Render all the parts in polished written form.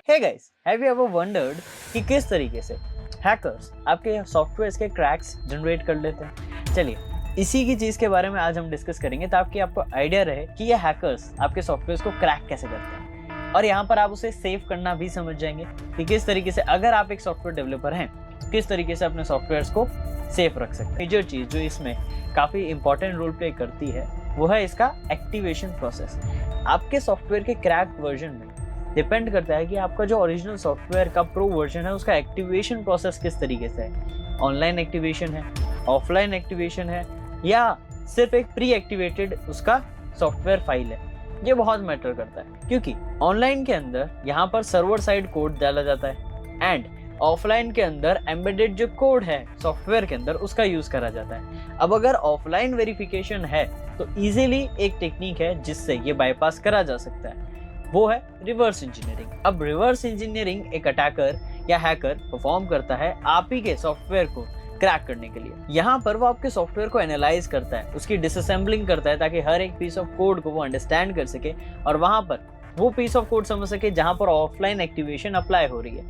Hey guys, have you ever wondered कि किस तरीके से हैकर्स आपके सॉफ्टवेयर के क्रैक्स जनरेट कर लेते हैं? चलिए इसी की चीज़ के बारे में आज हम डिस्कस करेंगे ताकि आपको आइडिया रहे कि ये हैकर्स आपके सॉफ्टवेयर को क्रैक कैसे करते हैं और यहाँ पर आप उसे सेव करना भी समझ जाएंगे कि किस तरीके से अगर आप एक सॉफ्टवेयर डेवलपर हैं किस तरीके से अपने सॉफ्टवेयर को सेफ रख सकते हैं। मेजर चीज़ जो इसमें काफ़ी इंपॉर्टेंट रोल प्ले करती है वो है इसका एक्टिवेशन प्रोसेस। आपके सॉफ्टवेयर के क्रैक वर्जन में डिपेंड करता है कि आपका जो ओरिजिनल सॉफ्टवेयर का प्रो वर्जन है उसका एक्टिवेशन प्रोसेस किस तरीके से है। ऑनलाइन एक्टिवेशन है, ऑफलाइन एक्टिवेशन है या सिर्फ एक प्री एक्टिवेटेड उसका सॉफ्टवेयर फाइल है, ये बहुत मैटर करता है क्योंकि ऑनलाइन के अंदर यहाँ पर सर्वर साइड कोड डाला जाता है एंड ऑफलाइन के अंदर एम्बेडेड जो कोड है सॉफ्टवेयर के अंदर उसका यूज करा जाता है। अब अगर ऑफलाइन वेरिफिकेशन है तो इजीली एक टेक्निक है जिससे ये बाईपास करा जा सकता है, वो है रिवर्स इंजीनियरिंग। अब रिवर्स इंजीनियरिंग एक अटैकर या हैकर परफॉर्म करता है आप ही के सॉफ्टवेयर को क्रैक करने के लिए। यहाँ पर वो आपके सॉफ्टवेयर को एनालाइज करता है, उसकी डिसअसेंबलिंग करता है ताकि हर एक पीस ऑफ कोड को वो अंडरस्टैंड कर सके और वहां पर वो पीस ऑफ कोड समझ सके जहां पर ऑफलाइन एक्टिवेशन अप्लाई हो रही है,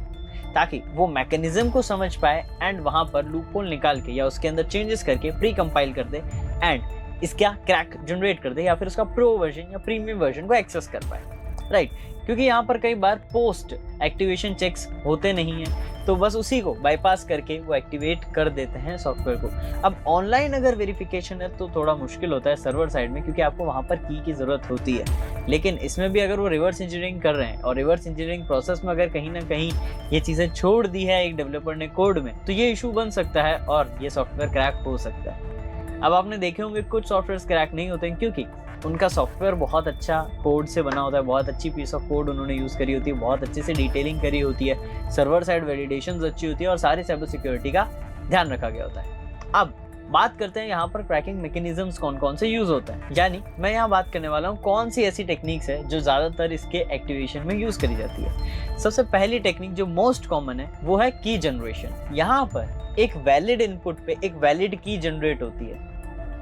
ताकि वो मैकेनिज्म को समझ पाए एंड वहां पर लूपहोल निकाल के या उसके अंदर चेंजेस करके प्री कंपाइल कर दे एंड इसका क्रैक जनरेट कर दे या फिर उसका प्रो वर्जन या प्रीमियम वर्जन को एक्सेस कर पाए। राइट, क्योंकि यहाँ पर कई बार पोस्ट एक्टिवेशन चेक्स होते नहीं हैं तो बस उसी को बाईपास करके वो एक्टिवेट कर देते हैं सॉफ्टवेयर को। अब ऑनलाइन अगर वेरिफिकेशन है तो थोड़ा मुश्किल होता है सर्वर साइड में क्योंकि आपको वहाँ पर की ज़रूरत होती है, लेकिन इसमें भी अगर वो रिवर्स इंजीनियरिंग कर रहे हैं और रिवर्स इंजीनियरिंग प्रोसेस में अगर कहीं ना कहीं ये चीज़ें छोड़ दी है एक डेवलपर ने कोड में तो ये इशू बन सकता है और ये सॉफ्टवेयर क्रैक हो सकता है। अब आपने देखे होंगे कुछ सॉफ्टवेयर क्रैक नहीं होते हैं क्योंकि उनका सॉफ्टवेयर बहुत अच्छा कोड से बना होता है, बहुत अच्छी पीस ऑफ कोड उन्होंने यूज़ करी होती है, बहुत अच्छे से डिटेलिंग करी होती है, सर्वर साइड वैलिडेशंस अच्छी होती है और सारी साइबर सिक्योरिटी का ध्यान रखा गया होता है। अब बात करते हैं यहाँ पर क्रैकिंग मैकेनिज्म्स कौन कौन से यूज़ होते हैं, यानी मैं यहाँ बात करने वाला हूँ कौन सी ऐसी टेक्निक्स है जो ज़्यादातर इसके एक्टिवेशन में यूज़ करी जाती है। सबसे पहली टेक्निक जो मोस्ट कॉमन है वो है की जनरेशन। यहाँ पर एक वैलिड इनपुट पे एक वैलिड की जनरेट होती है।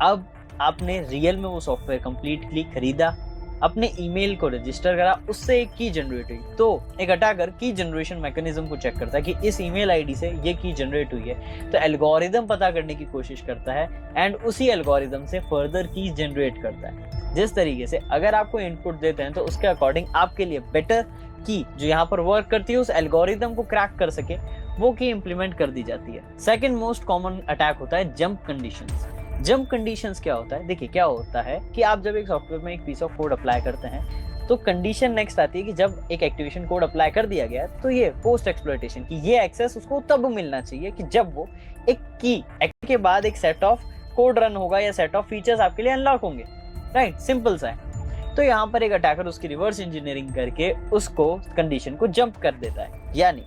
अब आपने रियल में वो सॉफ्टवेयर कंप्लीटली खरीदा, अपने ईमेल को रजिस्टर करा, उससे एक की जनरेट हुई तो एक अटैकर की जनरेशन मैकेनिज्म को चेक करता है कि इस ईमेल आईडी से ये की जनरेट हुई है तो एल्गोरिदम पता करने की कोशिश करता है एंड उसी एल्गोरिदम से फर्दर की जनरेट करता है। जिस तरीके से अगर आपको इनपुट देते हैं तो उसके अकॉर्डिंग आपके लिए बेटर की जो यहाँ पर वर्क करती है उस एल्गोरिदम को क्रैक कर सके वो की इम्प्लीमेंट कर दी जाती है। सेकेंड मोस्ट कॉमन अटैक होता है जंप कंडीशंस। जंप कंडीशंस क्या होता है? देखिए क्या होता है कि आप जब एक सॉफ्टवेयर में एक पीस ऑफ कोड अप्लाई करते हैं तो कंडीशन नेक्स्ट आती है कि जब एक एक्टिवेशन कोड अप्लाई कर दिया गया तो ये पोस्ट एक्सप्लॉइटेशन की ये एक्सेस उसको तब मिलना चाहिए कि जब वो एक की के बाद एक सेट ऑफ कोड रन होगा या सेट ऑफ फीचर्स आपके लिए अनलॉक होंगे। राइट, सिंपल सा है। तो यहाँ पर एक अटैकर उसकी रिवर्स इंजीनियरिंग करके उसको कंडीशन को जंप कर देता है, यानी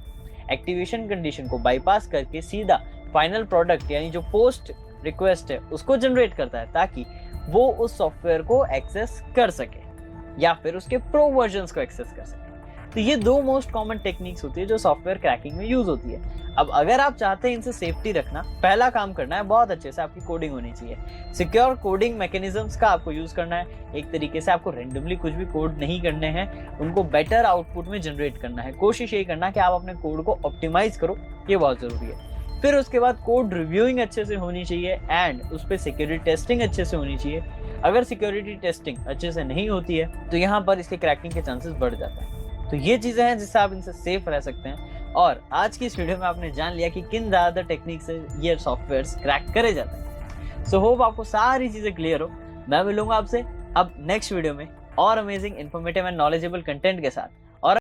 एक्टिवेशन कंडीशन को बाईपास करके सीधा फाइनल प्रोडक्ट यानी जो पोस्ट रिक्वेस्ट है उसको जनरेट करता है ताकि वो उस सॉफ्टवेयर को एक्सेस कर सके या फिर उसके प्रो वर्जन्स को एक्सेस कर सके। तो ये दो मोस्ट कॉमन टेक्निक्स होती है जो सॉफ्टवेयर क्रैकिंग में यूज होती है। अब अगर आप चाहते हैं इनसे सेफ्टी रखना, पहला काम करना है बहुत अच्छे से आपकी कोडिंग होनी चाहिए। सिक्योर कोडिंग मैकेनिज्म्स का आपको यूज करना है। एक तरीके से आपको रेंडमली कुछ भी कोड नहीं करने हैं, उनको बेटर आउटपुट में जनरेट करना है। कोशिश यही करना कि आप अपने कोड को ऑप्टिमाइज करो, ये बहुत जरूरी है। फिर उसके बाद कोड रिव्यूइंग अच्छे से होनी चाहिए एंड उस पर सिक्योरिटी टेस्टिंग अच्छे से होनी चाहिए। अगर सिक्योरिटी टेस्टिंग अच्छे से नहीं होती है तो यहाँ पर इसके क्रैकिंग के चांसेस बढ़ जाते हैं। तो ये चीज़ें हैं जिससे आप इनसे सेफ रह सकते हैं। और आज की इस वीडियो में आपने जान लिया कि किन ज़्यादातर टेक्निक से ये सॉफ्टवेयर क्रैक करे जाते हैं। सो होप आपको सारी चीज़ें क्लियर हो। मैं मिलूंगा आपसे अब नेक्स्ट वीडियो में और amazing informative and knowledgeable content के साथ।